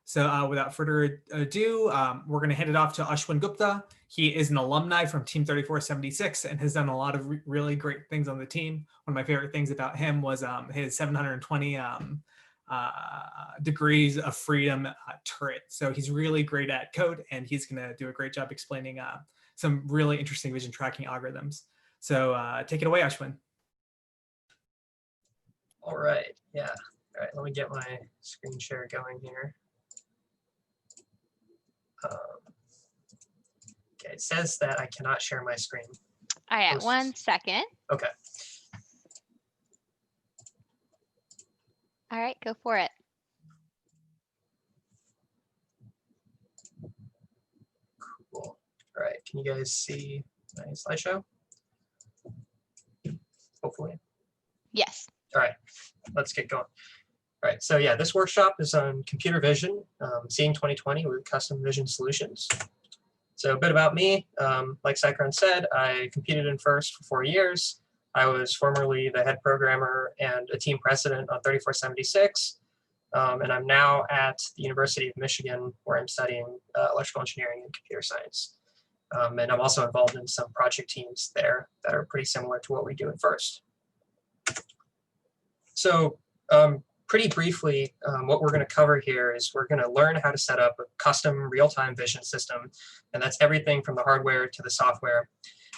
So without further ado, we're going to hand it off to Ashwin Gupta. He is an alumni from Team 3476 and has done a lot of really great things on the team. One of my favorite things about him was his 720 degrees of freedom turret. So he's really great at code, and he's going to do a great job explaining some really interesting vision tracking algorithms. So take it away, Ashwin. All right, yeah. All right, let me get my screen share going here. Okay, it says that I cannot share my screen. All right, 1 second. Okay. All right, go for it. Cool. All right, can you guys see my slideshow? Hopefully. Yes. All right, let's get going. All right, so yeah, this workshop is on computer vision, seeing 2020 with custom vision solutions. So a bit about me, like Cycron said, I competed in FIRST for 4 years. I was formerly the head programmer and a team president on 3476. And I'm now at the University of Michigan, where I'm studying electrical engineering and computer science. And I'm also involved in some project teams there that are pretty similar to what we do at FIRST. So pretty briefly, what we're going to cover here is we're going to learn how to set up a custom real-time vision system. And that's everything from the hardware to the software.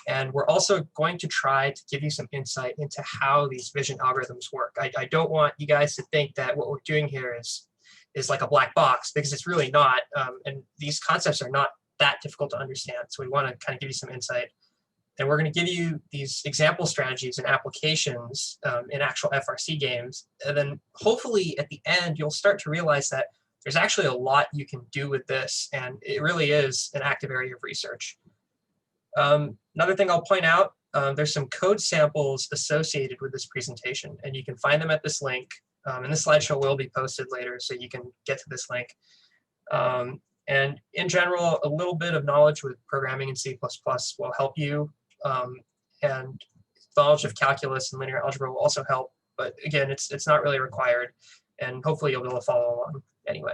And we're also going to try to give you some insight into how these vision algorithms work. I don't want you guys to think that what we're doing here is like a black box, because it's really not. And these concepts are not that difficult to understand. So we want to kind of give you some insight. And we're going to give you these example strategies and applications in actual FRC games. And then hopefully at the end, you'll start to realize that there's actually a lot you can do with this. And it really is an active area of research. Another thing I'll point out, there's some code samples associated with this presentation. And you can find them at this link. And this slideshow will be posted later, so you can get to this link. And in general, a little bit of knowledge with programming in C++ will help you. And knowledge of calculus and linear algebra will also help, but again, it's not really required, and hopefully you'll be able to follow along anyway.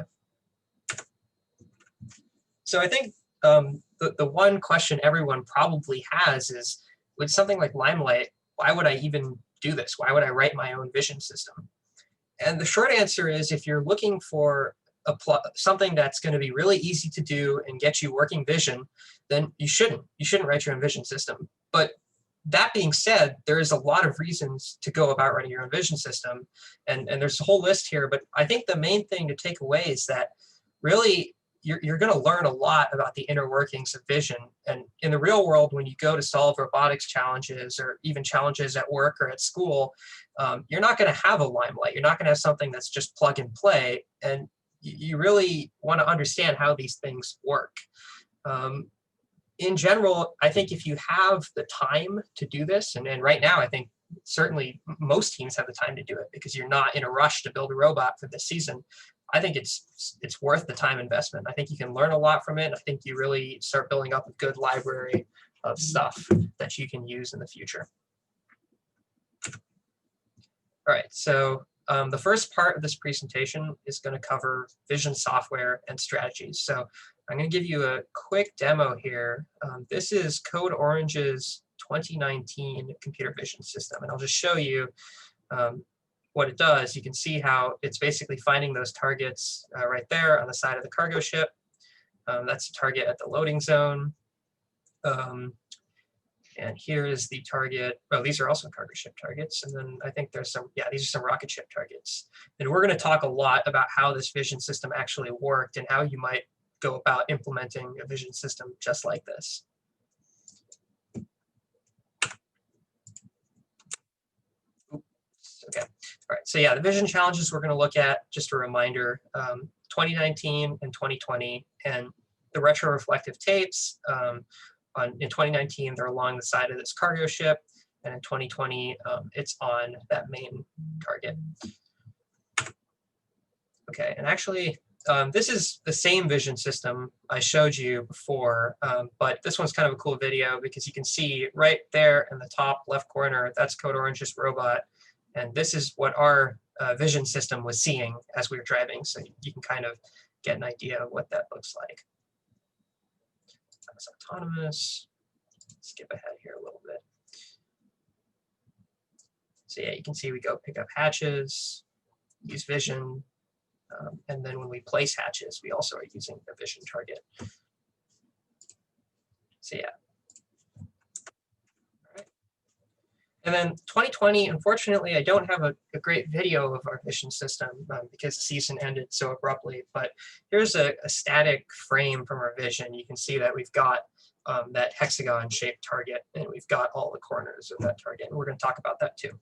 So I think the one question everyone probably has is, with something like Limelight, why would I even do this? Why would I write my own vision system? And the short answer is, if you're looking for something that's going to be really easy to do and get you working vision, then you shouldn't write your own vision system. But that being said, there is a lot of reasons to go about writing your own vision system, and there's a whole list here. But I think the main thing to take away is that really you're going to learn a lot about the inner workings of vision. And in the real world, when you go to solve robotics challenges or even challenges at work or at school, you're not going to have a Limelight. You're not going to have something that's just plug and play. And you really want to understand how these things work. In general, I think if you have the time to do this, and right now I think certainly most teams have the time to do it because you're not in a rush to build a robot for this season, I think it's worth the time investment. I think you can learn a lot from it. I think you really start building up a good library of stuff that you can use in the future. All right, so the first part of this presentation is going to cover vision software and strategies. So I'm going to give you a quick demo here. This is Code Orange's 2019 computer vision system, and I'll just show you what it does. You can see how it's basically finding those targets right there on the side of the cargo ship. That's the target at the loading zone. And here is the target. Oh, these are also cargo ship targets. And then I think there's some, yeah, these are some rocket ship targets. And we're going to talk a lot about how this vision system actually worked and how you might go about implementing a vision system just like this. Oops, okay. All right. So yeah, the vision challenges we're going to look at, just a reminder, 2019 and 2020, and the retroreflective tapes. In 2019, they're along the side of this cargo ship, and in 2020, it's on that main target. Okay, and actually, this is the same vision system I showed you before, but this one's kind of a cool video because you can see right there in the top left corner, that's Code Orange's robot, and this is what our vision system was seeing as we were driving, so you can kind of get an idea of what that looks like. That's autonomous. Skip ahead here a little bit. So yeah, you can see we go pick up hatches, use vision, and then when we place hatches, we also are using the vision target. So yeah. All right. And then 2020, unfortunately, I don't have a great video of our vision system because the season ended so abruptly, but here's a static frame from our vision. You can see that we've got that hexagon-shaped target, and we've got all the corners of that target, and we're going to talk about that too.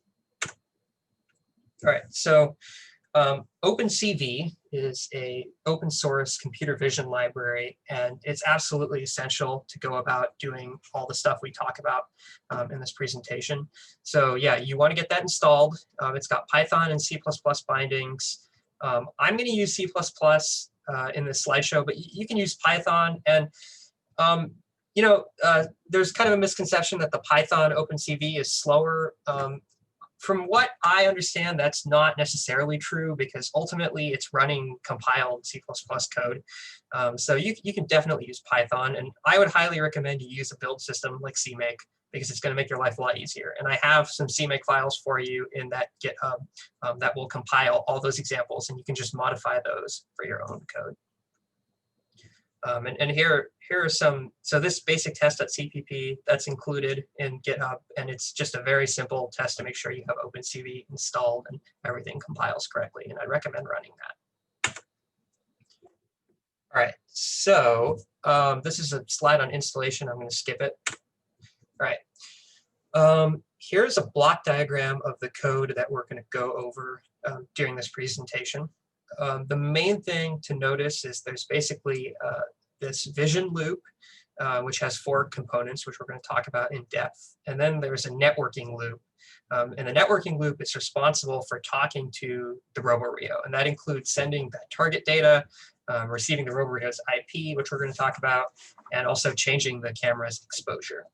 All right, so OpenCV is a open source computer vision library, and it's absolutely essential to go about doing all the stuff we talk about in this presentation. So yeah, you want to get that installed. It's got Python and C++ bindings. I'm going to use C++ in this slideshow, but you can use Python. And you know, there's kind of a misconception that the Python OpenCV is slower. From what I understand, that's not necessarily true because ultimately it's running compiled C++ code. So you can definitely use Python, and I would highly recommend you use a build system like CMake because it's going to make your life a lot easier. And I have some CMake files for you in that GitHub that will compile all those examples, and you can just modify those for your own code. And here are some, so this basic test.cpp, that's included in GitHub, and it's just a very simple test to make sure you have OpenCV installed and everything compiles correctly, and I recommend running that. All right, so this is a slide on installation. I'm going to skip it. All right, here's a block diagram of the code that we're going to go over during this presentation. The main thing to notice is there's basically this vision loop, which has 4 components, which we're going to talk about in depth. And then there's a networking loop. And the networking loop is responsible for talking to the RoboRio. And that includes sending that target data, receiving the RoboRio's IP, which we're going to talk about, and also changing the camera's exposure.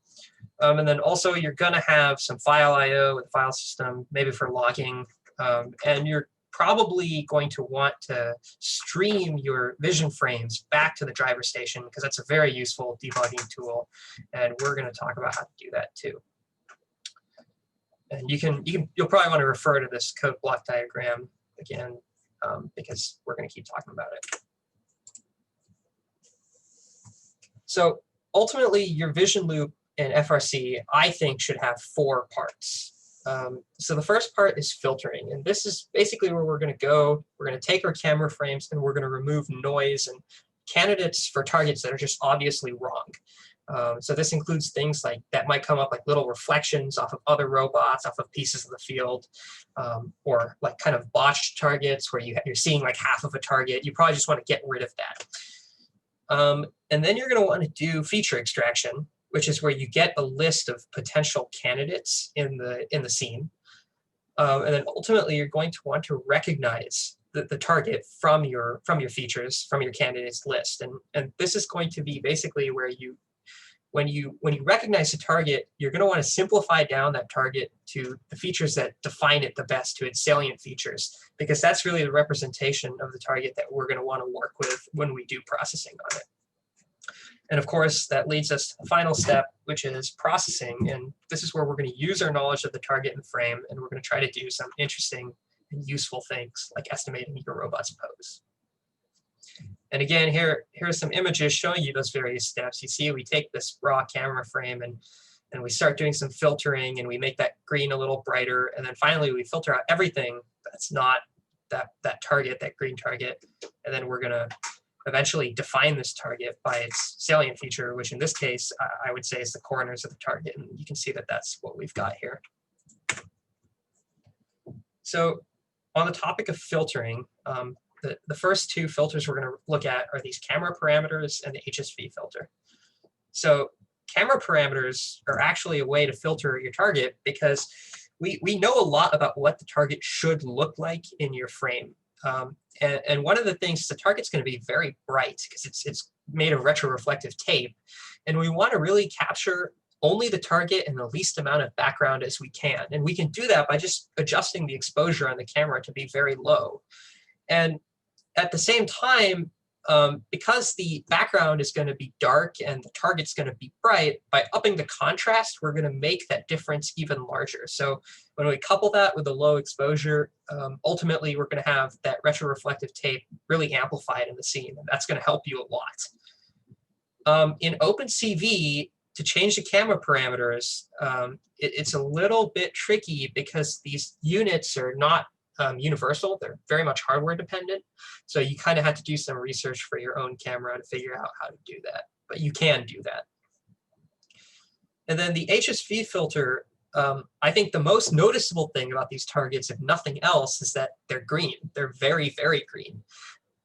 And then also you're going to have some file I/O with the file system, maybe for logging, and you're probably going to want to stream your vision frames back to the driver station because that's a very useful debugging tool, and we're going to talk about how to do that too. And you'll probably want to refer to this code block diagram again because we're going to keep talking about it. So ultimately, your vision loop in FRC, I think, should have 4 parts. So the first part is filtering, and this is basically where we're going to go. We're going to take our camera frames and we're going to remove noise and candidates for targets that are just obviously wrong. So this includes things like that might come up like little reflections off of other robots, off of pieces of the field, or like kind of botched targets where you're seeing like half of a target. You probably just want to get rid of that. And then you're going to want to do feature extraction, which is where you get a list of potential candidates in the scene. And then ultimately, you're going to want to recognize the target from your features, from your candidates list. And this is going to be basically where when you recognize a target, you're going to want to simplify down that target to the features that define it the best, to its salient features, because that's really the representation of the target that we're going to want to work with when we do processing on it. And of course, that leads us to the final step, which is processing. And this is where we're going to use our knowledge of the target and frame, and we're going to try to do some interesting and useful things like estimating your robot's pose. And again, here are some images showing you those various steps. You see, we take this raw camera frame and we start doing some filtering, and we make that green a little brighter. And then finally, we filter out everything that's not that target, that green target. And then we're going to eventually define this target by its salient feature, which in this case, I would say is the corners of the target. And you can see that that's what we've got here. So on the topic of filtering, the first 2 filters we're going to look at are these camera parameters and the HSV filter. So camera parameters are actually a way to filter your target because we know a lot about what the target should look like in your frame. And one of the things, the target's going to be very bright because it's made of retroreflective tape. And we want to really capture only the target and the least amount of background as we can. And we can do that by just adjusting the exposure on the camera to be very low. And at the same time, because the background is going to be dark and the target's going to be bright, by upping the contrast, we're going to make that difference even larger. So when we couple that with a low exposure, ultimately we're going to have that retroreflective tape really amplified in the scene, and that's going to help you a lot. In OpenCV, to change the camera parameters, it's a little bit tricky because these units are not universal. They're very much hardware dependent. So you kind of have to do some research for your own camera to figure out how to do that. But you can do that. And then the HSV filter, I think the most noticeable thing about these targets, if nothing else, is that they're green. They're very, very green.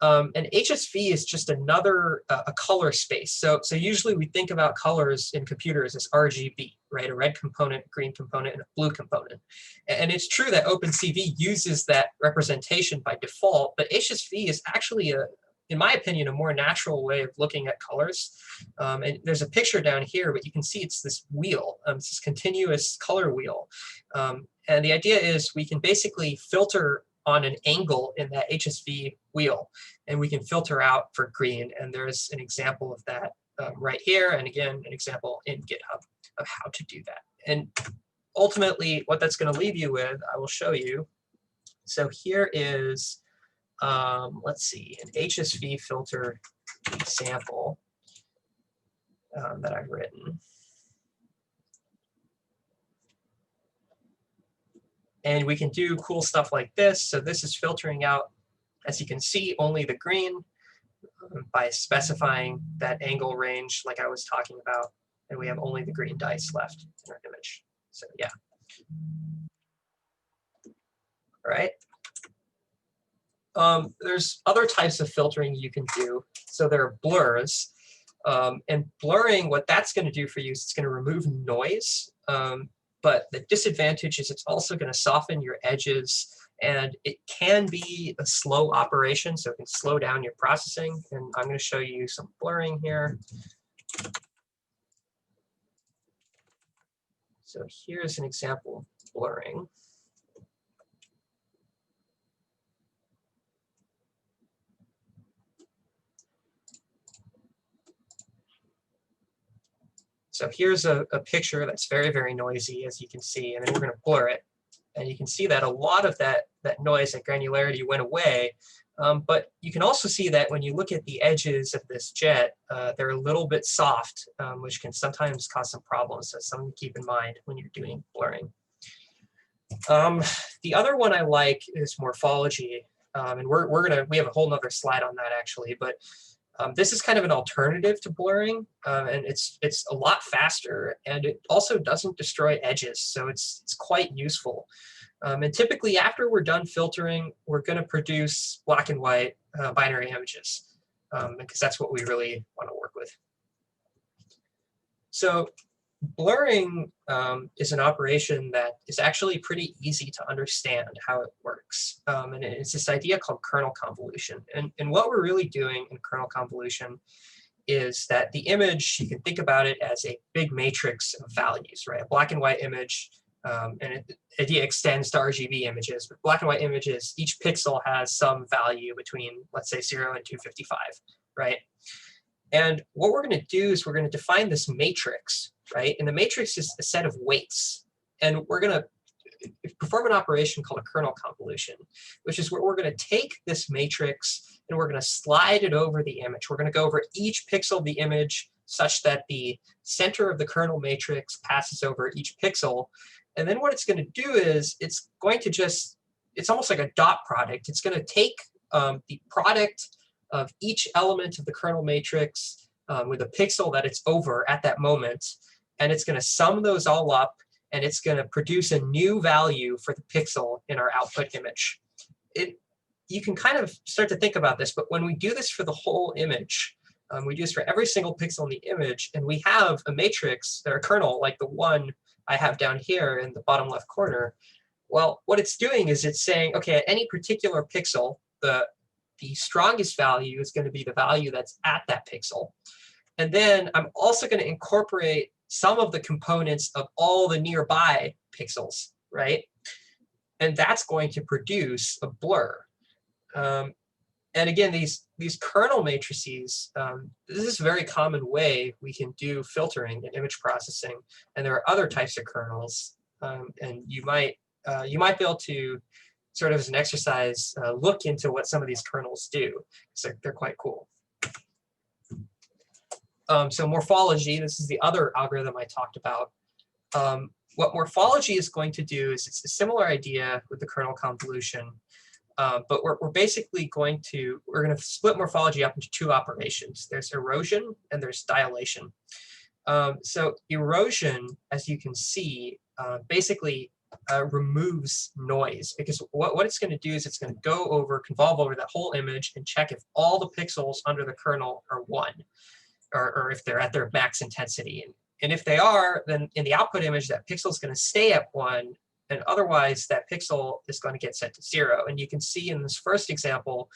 And HSV is just another a color space. So usually we think about colors in computers as RGB, right? A red component, a green component, and a blue component. And it's true that OpenCV uses that representation by default, but HSV is actually, in my opinion, a more natural way of looking at colors. And there's a picture down here, but you can see it's this wheel. It's this continuous color wheel. And the idea is we can basically filter on an angle in that HSV wheel, and we can filter out for green. And there's an example of that right here, and again, an example in GitHub of how to do that. And ultimately, what that's going to leave you with, I will show you. So here is, let's see, an HSV filter example that I've written. And we can do cool stuff like this. So this is filtering out, as you can see, only the green by specifying that angle range like I was talking about. And we have only the green dice left in our image. So yeah. All right. There's other types of filtering you can do. So there are blurs. And blurring, what that's going to do for you is it's going to remove noise. But the disadvantage is it's also going to soften your edges, and it can be a slow operation, so it can slow down your processing. And I'm going to show you some blurring here. So here's an example of blurring. So here's a picture that's very, very noisy, as you can see, and then we're going to blur it. And you can see that a lot of that noise and granularity went away. But you can also see that when you look at the edges of this jet, they're a little bit soft, which can sometimes cause some problems. So something to keep in mind when you're doing blurring. The other one I like is Morphology. And we have a whole nother slide on that actually, but this is kind of an alternative to blurring, and it's a lot faster, and it also doesn't destroy edges, so it's quite useful. And typically after we're done filtering, we're going to produce black and white binary images, because that's what we really want to work with. So blurring is an operation that is actually pretty easy to understand how it works. And it's this idea called kernel convolution. And what we're really doing in kernel convolution is that the image, you can think about it as a big matrix of values, right? A black and white image, and the idea extends to RGB images, but black and white images, each pixel has some value between, let's say, 0 and 255, right? And what we're going to do is we're going to define this matrix, right? And the matrix is a set of weights. And we're going to perform an operation called a kernel convolution, which is where we're going to take this matrix and we're going to slide it over the image. We're going to go over each pixel of the image such that the center of the kernel matrix passes over each pixel. And then what it's going to do is it's going to just, it's almost like a dot product. It's going to take the product of each element of the kernel matrix with a pixel that it's over at that moment, and it's going to sum those all up, and it's going to produce a new value for the pixel in our output image. You can kind of start to think about this, but when we do this for the whole image, we do this for every single pixel in the image, and we have a matrix or a kernel like the one I have down here in the bottom left corner. Well, what it's doing is it's saying, okay, at any particular pixel, the strongest value is going to be the value that's at that pixel. And then I'm also going to incorporate some of the components of all the nearby pixels, right? And that's going to produce a blur. And And again, these kernel matrices, this is a very common way we can do filtering and image processing. And there are other types of kernels, and you might be able to, sort of as an exercise, look into what some of these kernels do. So they're quite cool. So morphology, this is the other algorithm I talked about. What morphology is going to do is it's a similar idea with the kernel convolution, but we're basically going to split morphology up into two operations. There's erosion and there's dilation. So erosion, as you can see, basically removes noise, because what it's going to do is it's going to convolve over that whole image and check if all the pixels under the kernel are 1, or if they're at their max intensity. And if they are, then in the output image, that pixel is going to stay at 1, and otherwise that pixel is going to get set to 0. And you can see in this first example,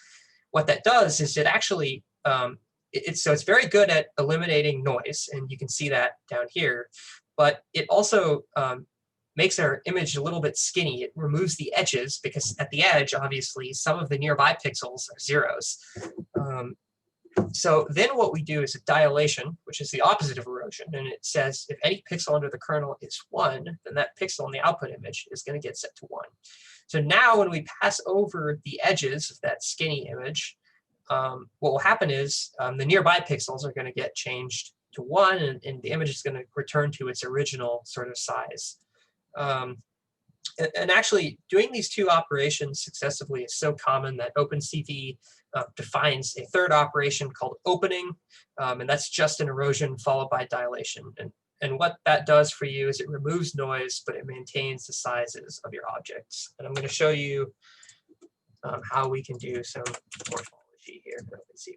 what that does is it actually, it's very good at eliminating noise, and you can see that down here, but it also makes our image a little bit skinny. It removes the edges, because at the edge, obviously, some of the nearby pixels are zeros. So then what we do is a dilation, which is the opposite of erosion. And it says if any pixel under the kernel is 1, then that pixel in the output image is going to get set to 1. So now when we pass over the edges of that skinny image, what will happen is the nearby pixels are going to get changed to 1, and the image is going to return to its original sort of size. And actually, doing these two operations successively is so common that OpenCV defines a third operation called opening, and that's just an erosion followed by dilation. And what that does for you is it removes noise, but it maintains the sizes of your objects. And I'm going to show you how we can do some morphology here in OpenCV.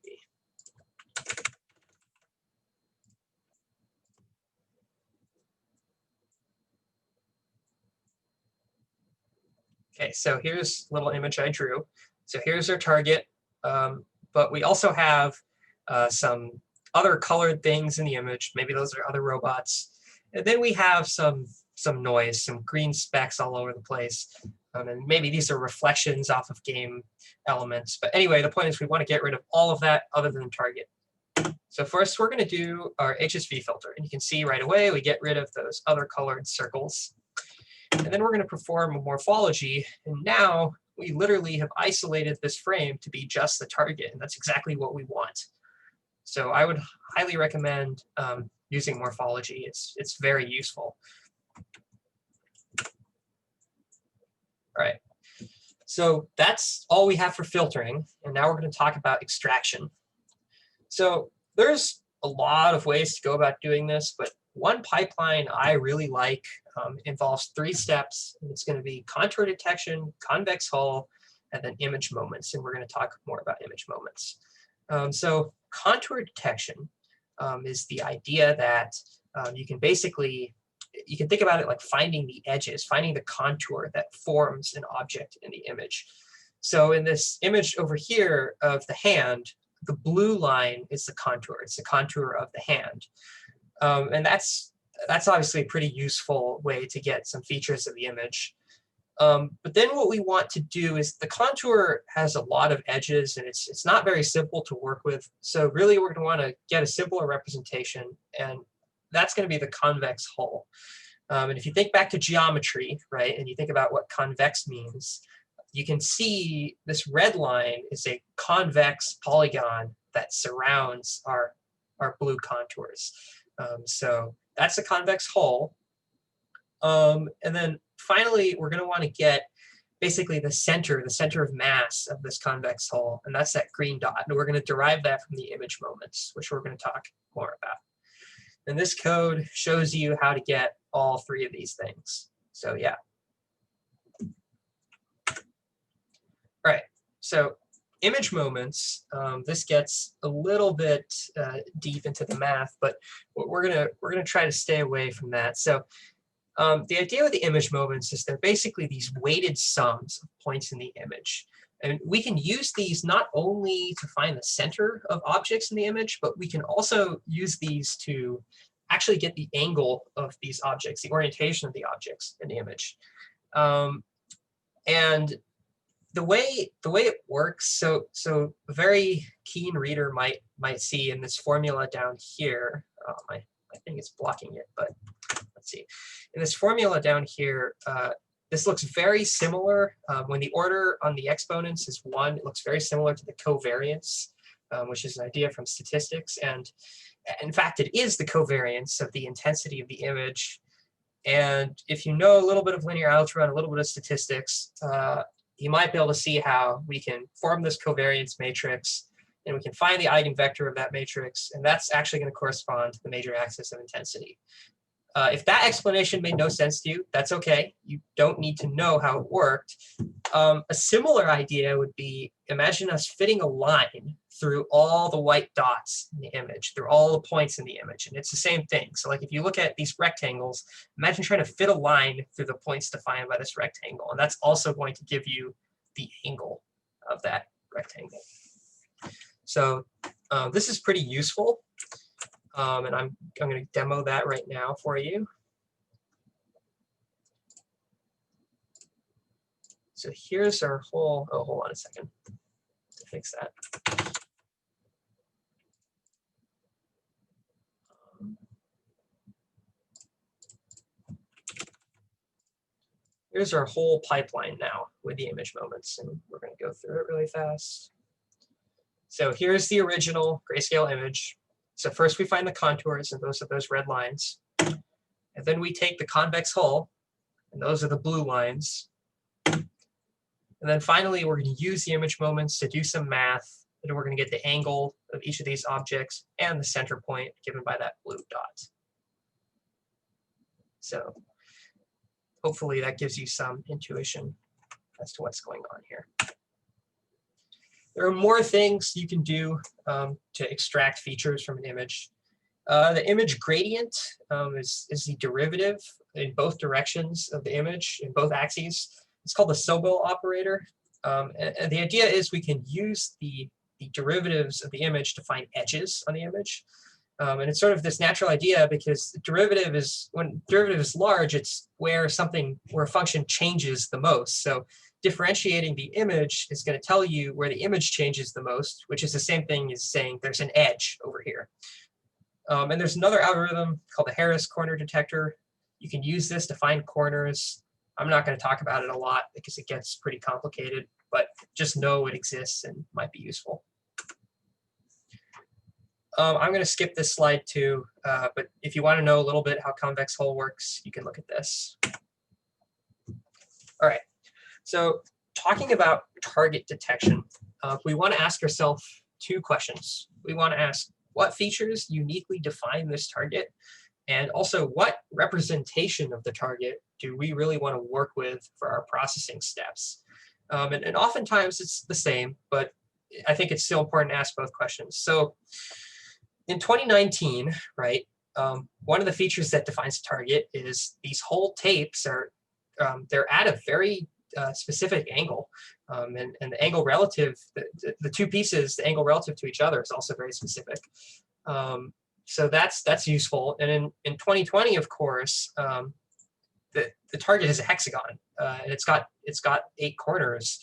Okay, so here's a little image I drew. So here's our target, but we also have some other colored things in the image. Maybe those are other robots. And then we have some noise, some green specks all over the place. And maybe these are reflections off of game elements. But anyway, the point is we want to get rid of all of that other than target. So first we're going to do our HSV filter. And you can see right away we get rid of those other colored circles. And then we're going to perform a morphology. And now we literally have isolated this frame to be just the target. And that's exactly what we want. So I would highly recommend using morphology. It's very useful. All right. So that's all we have for filtering. And now we're going to talk about extraction. So there's a lot of ways to go about doing this, but one pipeline I really like involves 3 steps. It's going to be contour detection, convex hull, and then image moments. And we're going to talk more about image moments. So contour detection is the idea that you can think about it like finding the edges, finding the contour that forms an object in the image. So in this image over here of the hand, the blue line is the contour. It's the contour of the hand. And that's obviously a pretty useful way to get some features of the image. But then what we want to do is the contour has a lot of edges, and it's not very simple to work with. So really we're going to want to get a simpler representation, and that's going to be the convex hull. And if you think back to geometry, right, and you think about what convex means, you can see this red line is a convex polygon that surrounds our blue contours. So that's the convex hull. And then finally, we're going to want to get basically the center of mass of this convex hull, and that's that green dot. And we're going to derive that from the image moments, which we're going to talk more about. And this code shows you how to get all 3 of these things. So yeah. All right, so image moments, this gets a little bit deep into the math, but we're gonna try to stay away from that. So the idea with the image moments is they're basically these weighted sums of points in the image. And we can use these not only to find the center of objects in the image, but we can also use these to actually get the angle of these objects, the orientation of the objects in the image. And the way it works, so a very keen reader might see in this formula down here. My thing is blocking it, but let's see. In this formula down here, this looks very similar. When the order on the exponents is 1, it looks very similar to the covariance, which is an idea from statistics. And in fact, it is the covariance of the intensity of the image. And if you know a little bit of linear algebra and a little bit of statistics, you might be able to see how we can form this covariance matrix, and we can find the eigenvector of that matrix, and that's actually going to correspond to the major axis of intensity. If that explanation made no sense to you, that's okay. You don't need to know how it worked. A similar idea would be, imagine us fitting a line through all the white dots in the image, through all the points in the image, and it's the same thing. So like if you look at these rectangles, imagine trying to fit a line through the points defined by this rectangle, and that's also going to give you the angle of that rectangle. So this is pretty useful. And I'm going to demo that right now for you. So here's our whole, oh, hold on a second to fix that. Here's our whole pipeline now with the image moments, and we're going to go through it really fast. So here's the original grayscale image. So first we find the contours, and those are those red lines. And then we take the convex hull, and those are the blue lines. And then finally, we're going to use the image moments to do some math, and we're going to get the angle of each of these objects and the center point given by that blue dot. So hopefully that gives you some intuition as to what's going on here. There are more things you can do to extract features from an image. The image gradient is the derivative in both directions of the image, in both axes. It's called the Sobel operator. And the idea is we can use the derivatives of the image to find edges on the image. And it's sort of this natural idea because the derivative is, when derivative is large, it's where a function changes the most. So differentiating the image is going to tell you where the image changes the most, which is the same thing as saying there's an edge over here. And there's another algorithm called the Harris corner detector. You can use this to find corners. I'm not going to talk about it a lot because it gets pretty complicated, but just know it exists and might be useful. I'm going to skip this slide too, but if you want to know a little bit how convex hull works, you can look at this. All right, so talking about target detection, we want to ask ourselves 2 questions. We want to ask what features uniquely define this target, and also what representation of the target do we really want to work with for our processing steps. And oftentimes it's the same, but I think it's still important to ask both questions. So in 2019, right, one of the features that defines the target is these whole tapes are, they're at a very specific angle. And the angle relative, the 2 pieces, the angle relative to each other is also very specific. So that's useful. And in 2020, of course, the target is a hexagon, and it's got 8 corners.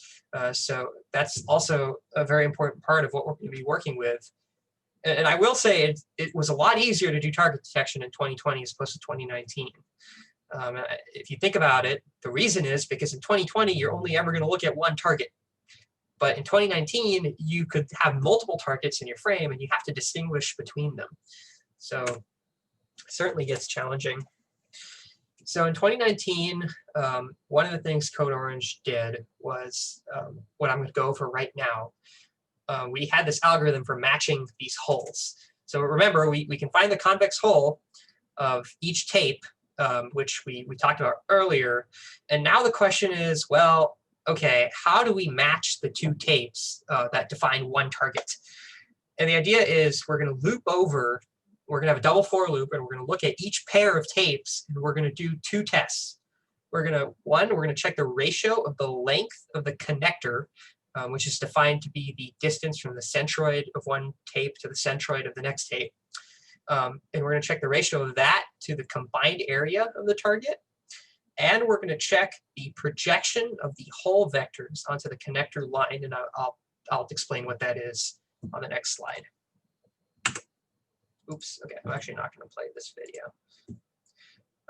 So that's also a very important part of what we're going to be working with. And I will say it was a lot easier to do target detection in 2020 as opposed to 2019. If you think about it, the reason is because in 2020, you're only ever going to look at one target. But in 2019, you could have multiple targets in your frame, and you have to distinguish between them. So it certainly gets challenging. So in 2019, one of the things Code Orange did was what I'm going to go over right now. We had this algorithm for matching these hulls. So remember, we can find the convex hull of each tape, which we talked about earlier. And now the question is, well, okay, how do we match the 2 tapes that define one target? And the idea is we're going to loop over, we're going to have a double for loop, and we're going to look at each pair of tapes, and we're going to do 2 tests. We're going to check the ratio of the length of the connector, which is defined to be the distance from the centroid of one tape to the centroid of the next tape. And we're going to check the ratio of that to the combined area of the target. and we're going to check the projection of the hull vectors onto the connector line, and I'll explain what that is on the next slide. Oops, okay, I'm actually not going to play this video.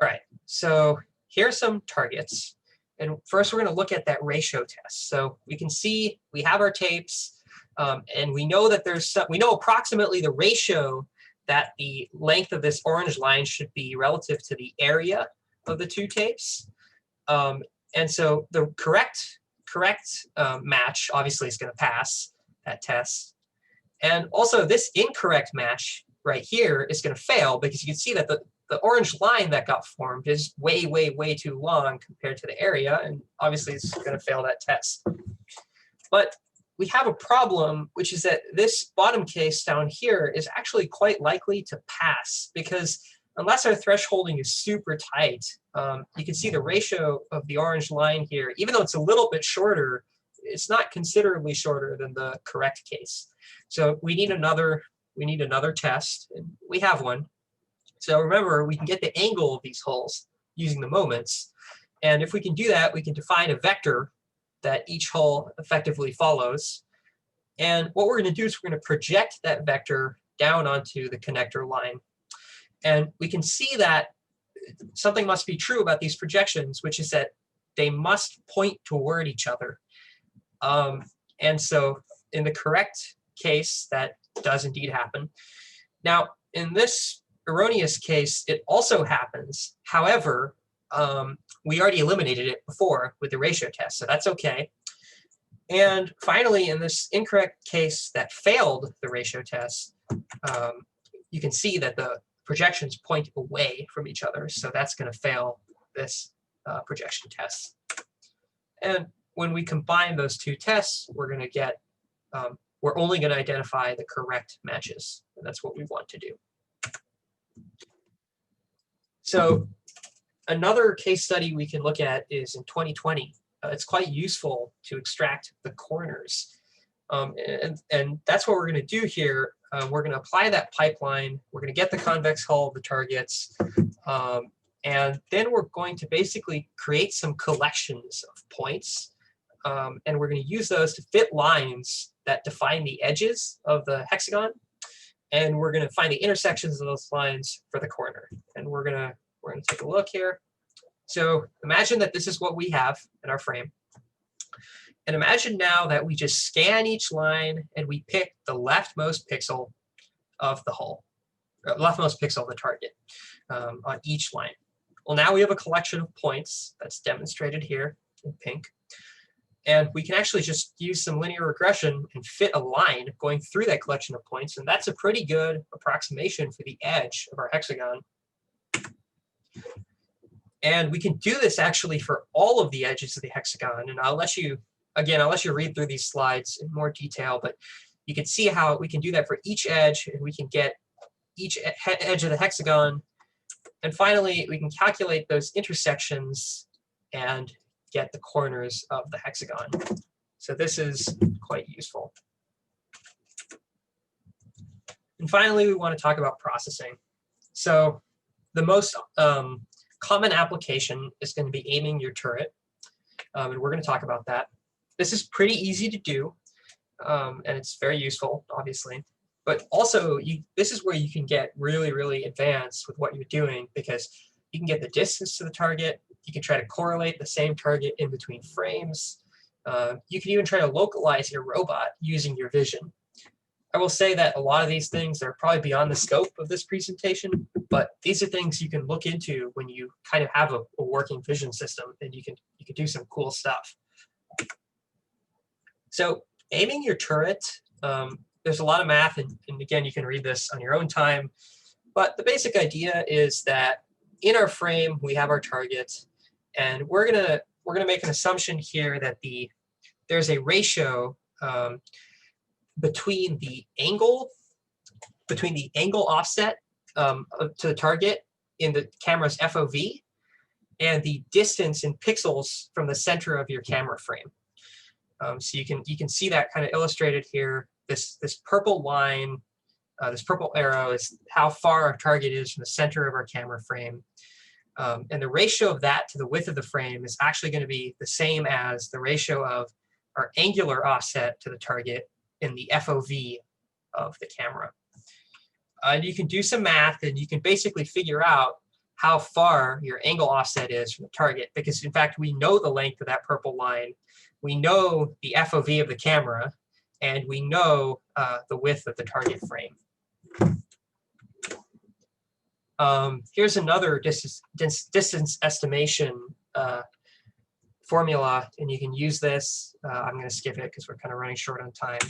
All right, so here's some targets. And first, we're going to look at that ratio test. So we can see we have our tapes, and we know that we know approximately the ratio that the length of this orange line should be relative to the area of the two tapes. And so the correct match obviously is going to pass that test. And also this incorrect match right here is going to fail, because you can see that the orange line that got formed is way, way, way too long compared to the area, and obviously it's going to fail that test. But we have a problem, which is that this bottom case down here is actually quite likely to pass, because unless our thresholding is super tight, you can see the ratio of the orange line here, even though it's a little bit shorter, it's not considerably shorter than the correct case. So we need another test, and we have one. So remember, we can get the angle of these hulls using the moments. And if we can do that, we can define a vector that each hull effectively follows. And what we're going to do is we're going to project that vector down onto the connector line. And we can see that something must be true about these projections, which is that they must point toward each other. And so in the correct case, that does indeed happen. Now, in this erroneous case, it also happens. However, we already eliminated it before with the ratio test, so that's okay. And finally, in this incorrect case that failed the ratio test, you can see that the projections point away from each other, so that's going to fail this projection test. And when we combine those two tests, we're going to get, we're only going to identify the correct matches, and that's what we want to do. So another case study we can look at is in 2020. It's quite useful to extract the corners. And that's what we're going to do here. We're going to apply that pipeline. We're going to get the convex hull of the targets. And then we're going to basically create some collections of points. And we're going to use those to fit lines that define the edges of the hexagon. And we're going to find the intersections of those lines for the corner. And we're going to take a look here. So imagine that this is what we have in our frame. And imagine now that we just scan each line and we pick the leftmost pixel of the hull, leftmost pixel of the target on each line. Well, now we have a collection of points that's demonstrated here in pink. And we can actually just use some linear regression and fit a line going through that collection of points. And that's a pretty good approximation for the edge of our hexagon. And we can do this actually for all of the edges of the hexagon. And I'll let you read through these slides in more detail, but you can see how we can do that for each edge, and we can get each edge of the hexagon. And finally, we can calculate those intersections and get the corners of the hexagon. So this is quite useful. And finally, we want to talk about processing. So the most common application is going to be aiming your turret. And we're going to talk about that. This is pretty easy to do, and it's very useful, obviously. But also, this is where you can get really, really advanced with what you're doing, because you can get the distance to the target. You can try to correlate the same target in between frames. You can even try to localize your robot using your vision. I will say that a lot of these things are probably beyond the scope of this presentation, but these are things you can look into when you kind of have a working vision system, and you can do some cool stuff. So aiming your turret, there's a lot of math, and again, you can read this on your own time. But the basic idea is that in our frame, we have our target, and we're gonna make an assumption here that there's a ratio between the angle offset to the target in the camera's FOV and the distance in pixels from the center of your camera frame. So you can see that kind of illustrated here. This purple line, this purple arrow is how far our target is from the center of our camera frame. And the ratio of that to the width of the frame is actually going to be the same as the ratio of our angular offset to the target in the FOV of the camera. And you can do some math, and you can basically figure out how far your angle offset is from the target, because in fact we know the length of that purple line, we know the FOV of the camera, and we know the width of the target frame. Here's another distance estimation formula, and you can use this. I'm going to skip it because we're kind of running short on time.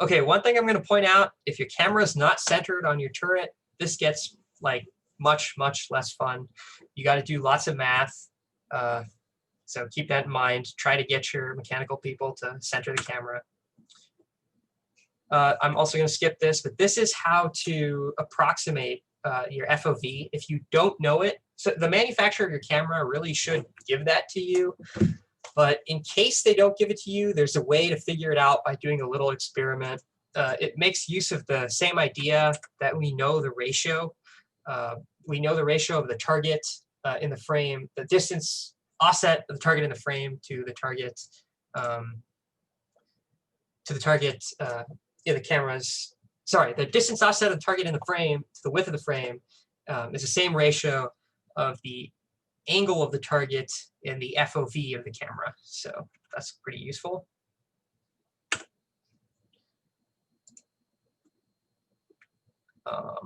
Okay, one thing I'm going to point out, if your camera is not centered on your turret, this gets like much less fun. You got to do lots of math. So keep that in mind. Try to get your mechanical people to center the camera. I'm also going to skip this, but this is how to approximate your FOV if you don't know it. So the manufacturer of your camera really should give that to you. But in case they don't give it to you, there's a way to figure it out by doing a little experiment. It makes use of the same idea that we know the ratio. We know the ratio of the target in the frame, the distance offset of the target in the frame to the target in the camera's, sorry, the distance offset of the target in the frame to the width of the frame is the same ratio of the angle of the target and the FOV of the camera. So that's pretty useful.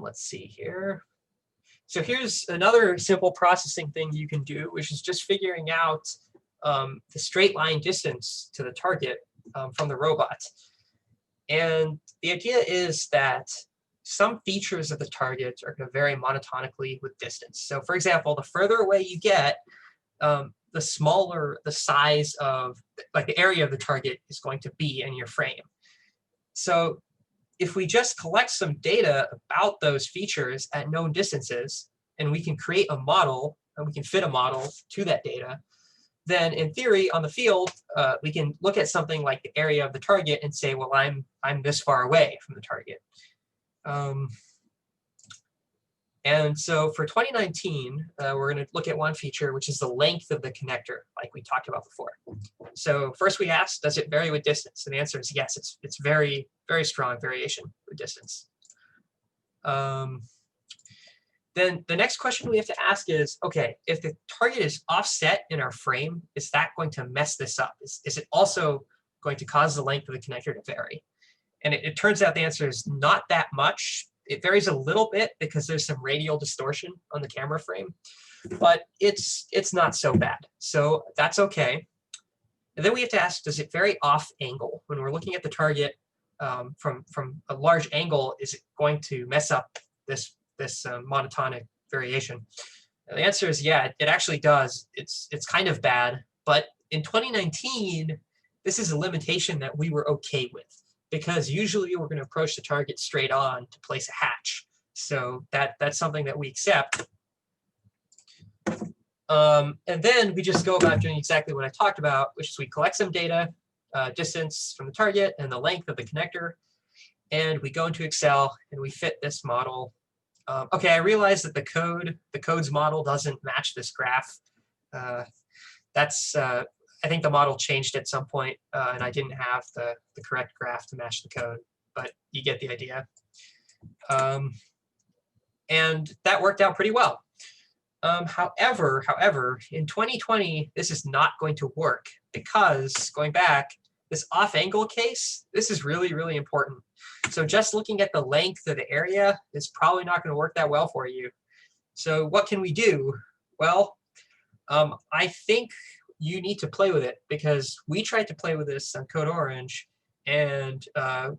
Let's see here. So here's another simple processing thing you can do, which is just figuring out the straight line distance to the target from the robot. And the idea is that some features of the target are going to vary monotonically with distance. So for example, the further away you get, the smaller the size of, like the area of the target is going to be in your frame. So if we just collect some data about those features at known distances, and we can create a model, and we can fit a model to that data, then in theory, on the field, we can look at something like the area of the target and say, well, I'm this far away from the target. And so for 2019, we're going to look at one feature, which is the length of the connector, like we talked about before. So first we asked, does it vary with distance? And the answer is yes, it's very, very strong variation with distance. Then the next question we have to ask is, okay, if the target is offset in our frame, is that going to mess this up? Is it also going to cause the length of the connector to vary? And it turns out the answer is not that much. It varies a little bit because there's some radial distortion on the camera frame, but it's not so bad. So that's okay. And then we have to ask, does it vary off angle? When we're looking at the target from a large angle, is it going to mess up this monotonic variation? And the answer is yeah, it actually does. It's kind of bad, but in 2019, this is a limitation that we were okay with, because usually we're going to approach the target straight on to place a hatch. So that's something that we accept. And then we just go about doing exactly what I talked about, which is we collect some data, distance from the target and the length of the connector, and we go into Excel and we fit this model. Okay, I realize that the code's model doesn't match this graph. I think the model changed at some point, and I didn't have the correct graph to match the code, but you get the idea. And that worked out pretty well. However, in 2020, this is not going to work, because going back, this off-angle case, this is really, really important. So just looking at the length of the area is probably not going to work that well for you. So what can we do? Well, I think you need to play with it, because we tried to play with this on Code Orange, and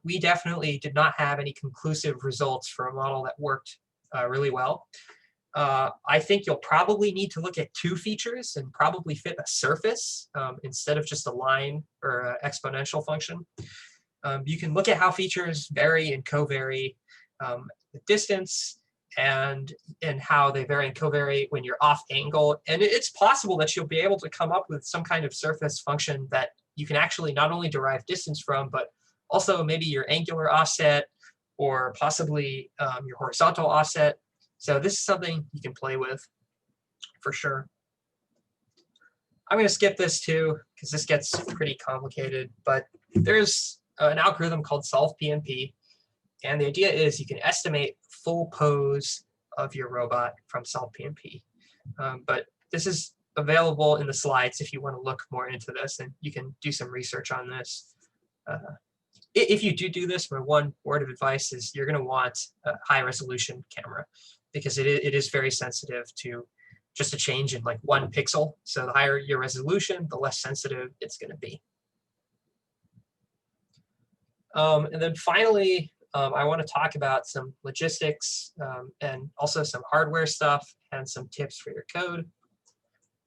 we definitely did not have any conclusive results for a model that worked really well. I think you'll probably need to look at two features and probably fit a surface instead of just a line or an exponential function. You can look at how features vary and covary the distance, and how they vary and covary when you're off angle. And it's possible that you'll be able to come up with some kind of surface function that you can actually not only derive distance from, but also maybe your angular offset, or possibly your horizontal offset. So this is something you can play with for sure. I'm going to skip this too because this gets pretty complicated, but there's an algorithm called SolvePNP, and the idea is you can estimate full pose of your robot from SolvePNP. But this is available in the slides if you want to look more into this, and you can do some research on this. If you do this, my one word of advice is you're going to want a high resolution camera because it is very sensitive to just a change in like 1 pixel. So the higher your resolution, the less sensitive it's going to be. And then finally, I want to talk about some logistics and also some hardware stuff and some tips for your code.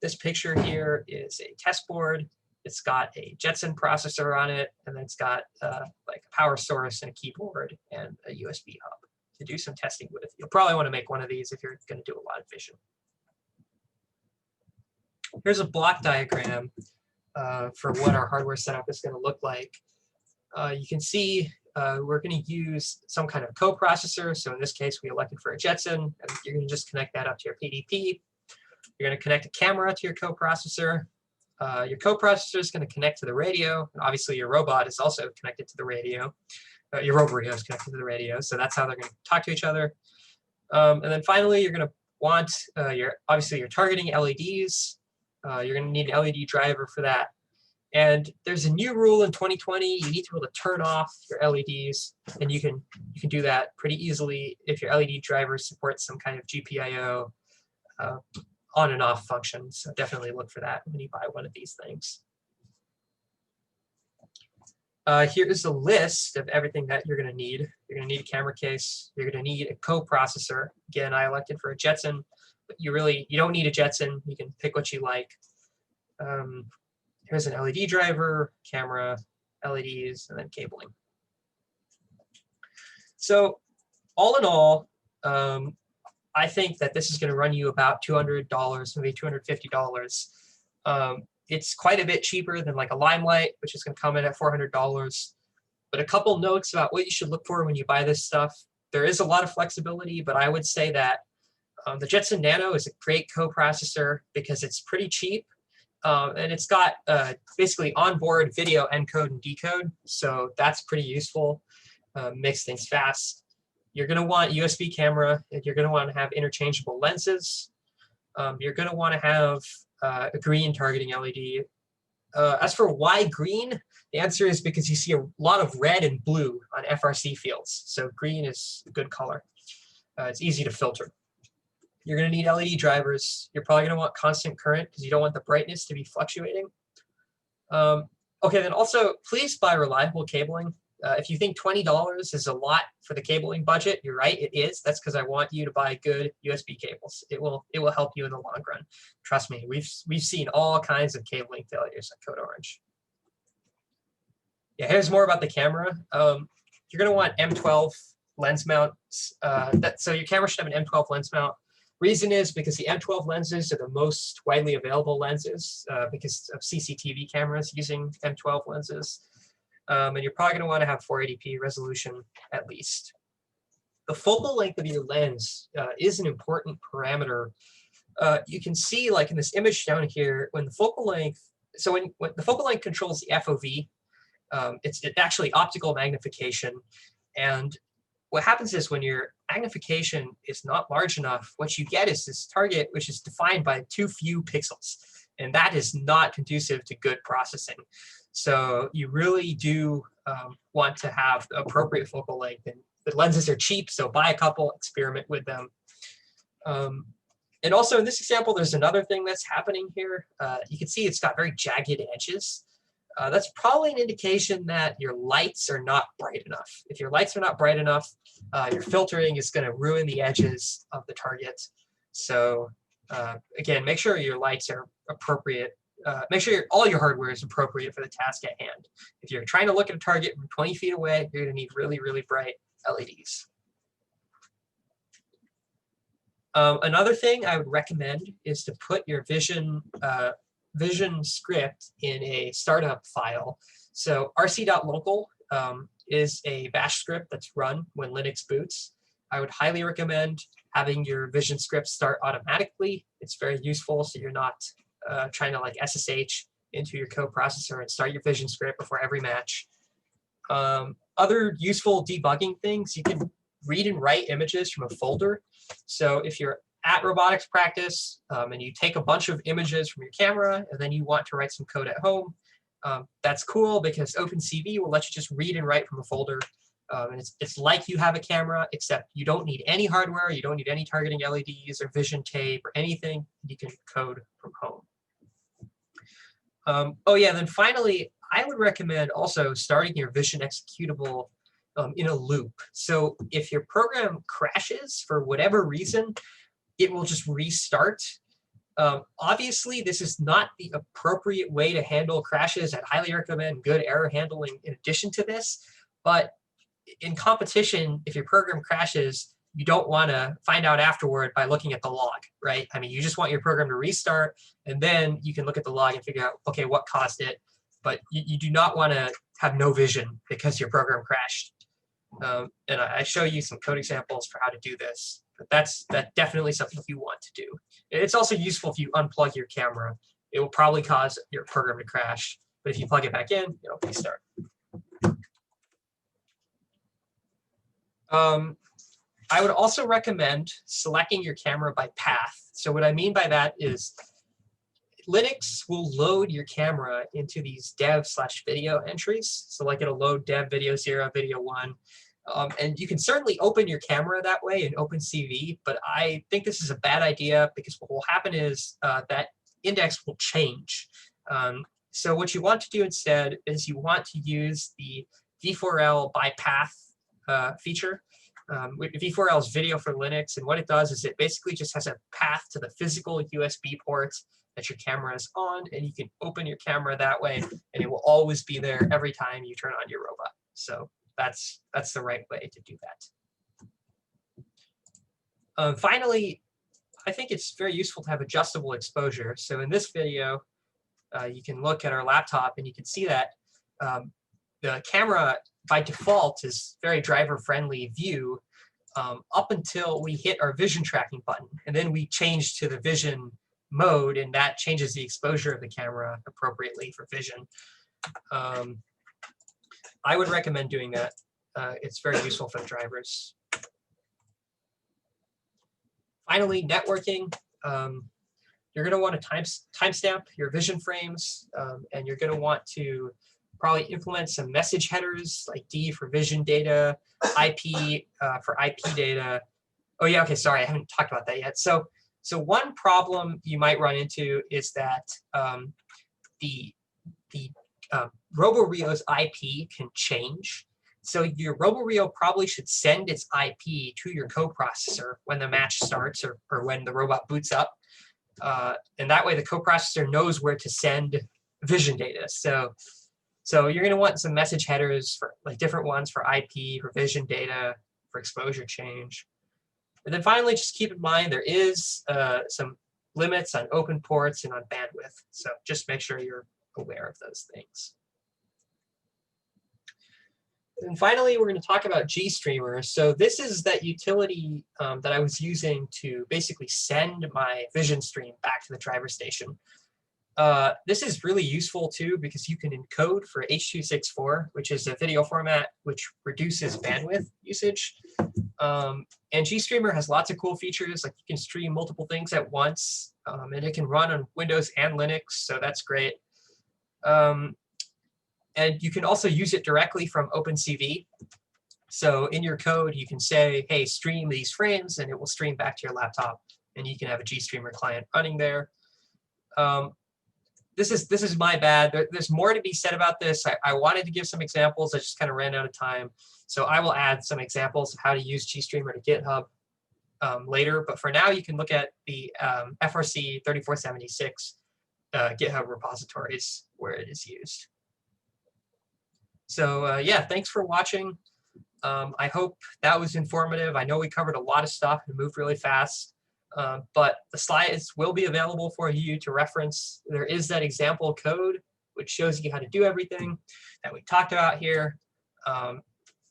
This picture here is a test board. It's got a Jetson processor on it, and then it's got like a power source and a keyboard and a USB hub to do some testing with. You'll probably want to make one of these if you're going to do a lot of vision. Here's a block diagram for what our hardware setup is going to look like. You can see we're going to use some kind of coprocessor. So in this case, we elected for a Jetson, and you're going to just connect that up to your PDP. You're going to connect a camera to your coprocessor. Your coprocessor is going to connect to the radio, and obviously your robot is also connected to the radio. Your Roborio is connected to the radio, so that's how they're going to talk to each other. And then finally, you're going to want obviously your targeting LEDs. You're going to need an LED driver for that. And there's a new rule in 2020. You need to be able to turn off your LEDs, and you can do that pretty easily if your LED driver supports some kind of GPIO on and off function. So definitely look for that when you buy one of these things. Here is a list of everything that you're going to need. You're going to need a camera case. You're going to need a coprocessor. Again, I elected for a Jetson, but you don't need a Jetson. You can pick what you like. Here's an LED driver, camera, LEDs, and then cabling. So all in all, I think that this is going to run you about $200, maybe $250. It's quite a bit cheaper than like a Limelight, which is going to come in at $400. But a couple notes about what you should look for when you buy this stuff. There is a lot of flexibility, but I would say that the Jetson Nano is a great coprocessor because it's pretty cheap. And it's got basically onboard video encode and decode. So that's pretty useful, makes things fast. You're going to want USB camera, and you're going to want to have interchangeable lenses. You're going to want to have a green targeting LED. As for why green, the answer is because you see a lot of red and blue on FRC fields. So green is a good color. It's easy to filter. You're going to need LED drivers. You're probably going to want constant current because you don't want the brightness to be fluctuating. Okay, then also, please buy reliable cabling. If you think $20 is a lot for the cabling budget, you're right, it is. That's because I want you to buy good USB cables. It will help you in the long run. Trust me, we've seen all kinds of cabling failures at Code Orange. Yeah, here's more about the camera. You're going to want M12 lens mounts. So your camera should have an M12 lens mount. Reason is because the M12 lenses are the most widely available lenses because of CCTV cameras using M12 lenses. And you're probably going to want to have 480p resolution at least. The focal length of your lens is an important parameter. You can see, like in this image down here, when the focal length, so when the focal length controls the FOV, it's actually optical magnification. And what happens is when your magnification is not large enough, what you get is this target, which is defined by too few pixels. And that is not conducive to good processing. So you really do want to have the appropriate focal length. And the lenses are cheap, so buy a couple, experiment with them. And also in this example, there's another thing that's happening here. You can see it's got very jagged edges. That's probably an indication that your lights are not bright enough. If your lights are not bright enough, your filtering is going to ruin the edges of the target. So again, make sure your lights are appropriate. Make sure all your hardware is appropriate for the task at hand. If you're trying to look at a target from 20 feet away, you're going to need really, really bright LEDs. Another thing I would recommend is to put your vision script in a startup file. So rc.local is a bash script that's run when Linux boots. I would highly recommend having your vision scripts start automatically. It's very useful, so you're not trying to like SSH into your coprocessor and start your vision script before every match. Other useful debugging things, you can read and write images from a folder. So if you're at robotics practice and you take a bunch of images from your camera and then you want to write some code at home, that's cool because OpenCV will let you just read and write from a folder. And it's like you have a camera, except you don't need any hardware, you don't need any targeting LEDs or vision tape or anything. You can code from home. Oh yeah, then finally, I would recommend also starting your vision executable in a loop. So if your program crashes for whatever reason, it will just restart. Obviously, this is not the appropriate way to handle crashes. I'd highly recommend good error handling in addition to this. But in competition, if your program crashes, you don't want to find out afterward by looking at the log, right? I mean, you just want your program to restart, and then you can look at the log and figure out, okay, what caused it. But you do not want to have no vision because your program crashed. And I show you some code examples for how to do this. But that's definitely something you want to do. It's also useful if you unplug your camera. It will probably cause your program to crash. But if you plug it back in, it'll restart. I would also recommend selecting your camera by path. So what I mean by that is Linux will load your camera into these dev/video entries. So like it'll load dev video 0, video 1. And you can certainly open your camera that way in OpenCV, but I think this is a bad idea because what will happen is that index will change. So what you want to do instead is you want to use the V4L by path feature. V4L is video for Linux, and what it does is it basically just has a path to the physical USB port that your camera is on, and you can open your camera that way, and it will always be there every time you turn on your robot. So that's the right way to do that. Finally, I think it's very useful to have adjustable exposure. So in this video, you can look at our laptop, and you can see that the camera by default is very driver-friendly view up until we hit our vision tracking button. And then we change to the vision mode, and that changes the exposure of the camera appropriately for vision. I would recommend doing that. It's very useful for the drivers. Finally, networking. You're going to want to timestamp your vision frames, and you're going to want to probably implement some message headers like D for vision data, IP for IP data. Oh yeah, okay, sorry, I haven't talked about that yet. So one problem you might run into is that the RoboRio's IP can change. So your RoboRio probably should send its IP to your coprocessor when the match starts or when the robot boots up. And that way the coprocessor knows where to send vision data. So you're going to want some message headers for like different ones for IP, for vision data, for exposure change. And then finally, just keep in mind there is some limits on open ports and on bandwidth. So just make sure you're aware of those things. And finally, we're going to talk about GStreamer. So this is that utility that I was using to basically send my vision stream back to the driver station. This is really useful too because you can encode for H.264, which is a video format which reduces bandwidth usage. And GStreamer has lots of cool features, like you can stream multiple things at once, and it can run on Windows and Linux, so that's great. And you can also use it directly from OpenCV. So in your code, you can say, hey, stream these frames, and it will stream back to your laptop, and you can have a GStreamer client running there. This is my bad. There's more to be said about this. I wanted to give some examples. I just kind of ran out of time. So I will add some examples of how to use GStreamer to GitHub later. But for now, you can look at the FRC 3476 GitHub repositories where it is used. So yeah, thanks for watching. I hope that was informative. I know we covered a lot of stuff and moved really fast. But the slides will be available for you to reference. There is that example code which shows you how to do everything that we talked about here.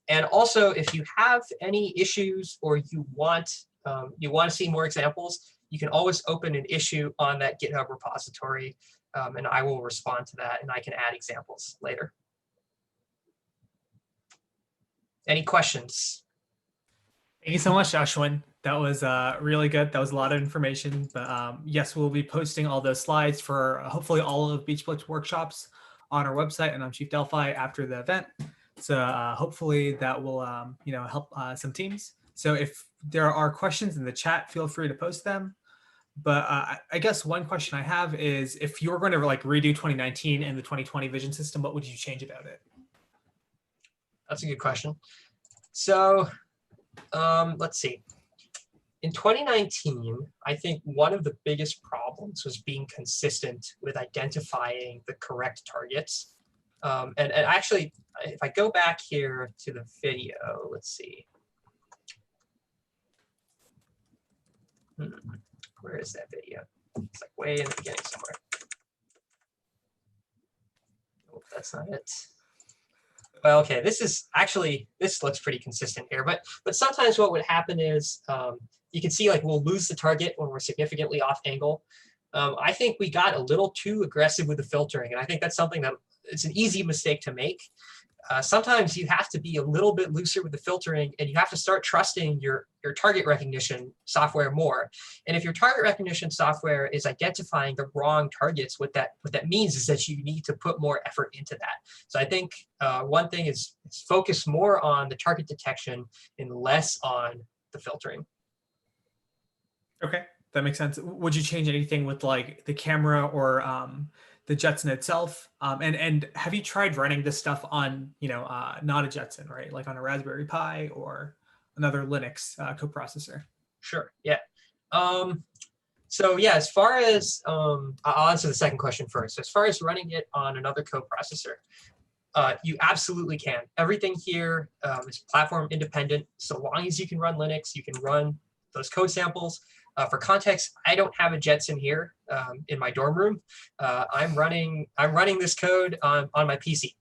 And also, if you have any issues or you want to see more examples, you can always open an issue on that GitHub repository, and I will respond to that, and I can add examples later. Any questions? Thank you so much, Ashwin. That was really good. That was a lot of information. But yes, we'll be posting all those slides for hopefully all of BeachBlitz workshops on our website and on Chief Delphi after the event. So hopefully that will help some teams. So if there are questions in the chat, feel free to post them. But I guess one question I have is, if you were going to like redo 2019 and the 2020 vision system, what would you change about it? That's a good question. So let's see. In 2019, I think one of the biggest problems was being consistent with identifying the correct targets. And actually, if I go back here to the video, let's see. Where is that video? It's like way in the beginning somewhere. Oh, that's not it. Well, okay, this looks pretty consistent here, but sometimes what would happen is you can see like we'll lose the target when we're significantly off angle. I think we got a little too aggressive with the filtering, and I think that's something that it's an easy mistake to make. Sometimes you have to be a little bit looser with the filtering, and you have to start trusting your target recognition software more. And if your target recognition software is identifying the wrong targets, what that means is that you need to put more effort into that. So I think one thing is focus more on the target detection and less on the filtering. Okay, that makes sense. Would you change anything with like the camera or the Jetson itself? And have you tried running this stuff on, not a Jetson, right? Like on a Raspberry Pi or another Linux coprocessor? Sure, yeah. So yeah, as far as, I'll answer the second question first. So as far as running it on another coprocessor, you absolutely can. Everything here is platform independent. So long as you can run Linux, you can run those code samples. For context, I don't have a Jetson here in my dorm room. I'm running this code on my PC.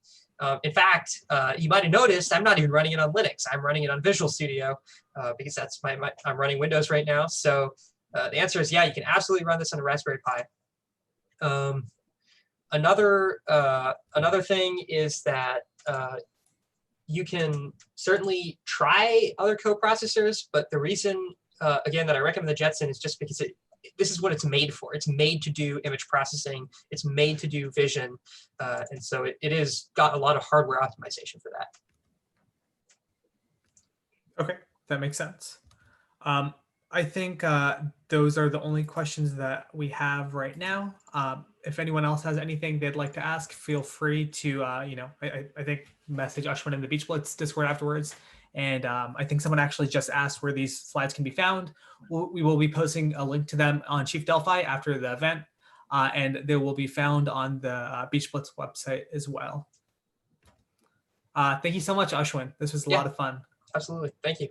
In fact, you might have noticed I'm not even running it on Linux. I'm running it on Visual Studio because that's I'm running Windows right now. So the answer is yeah, you can absolutely run this on a Raspberry Pi. Another thing is that you can certainly try other coprocessors, but the reason again that I recommend the Jetson is just because this is what it's made for. It's made to do image processing. It's made to do vision. And so it has got a lot of hardware optimization for that. Okay, that makes sense. I think those are the only questions that we have right now. If anyone else has anything they'd like to ask, feel free to, I think message Ashwin in the BeachBlitz Discord afterwards. And I think someone actually just asked where these slides can be found. We will be posting a link to them on Chief Delphi after the event, and they will be found on the BeachBlitz website as well. Thank you so much, Ashwin. This was a lot of fun. Absolutely. Thank you.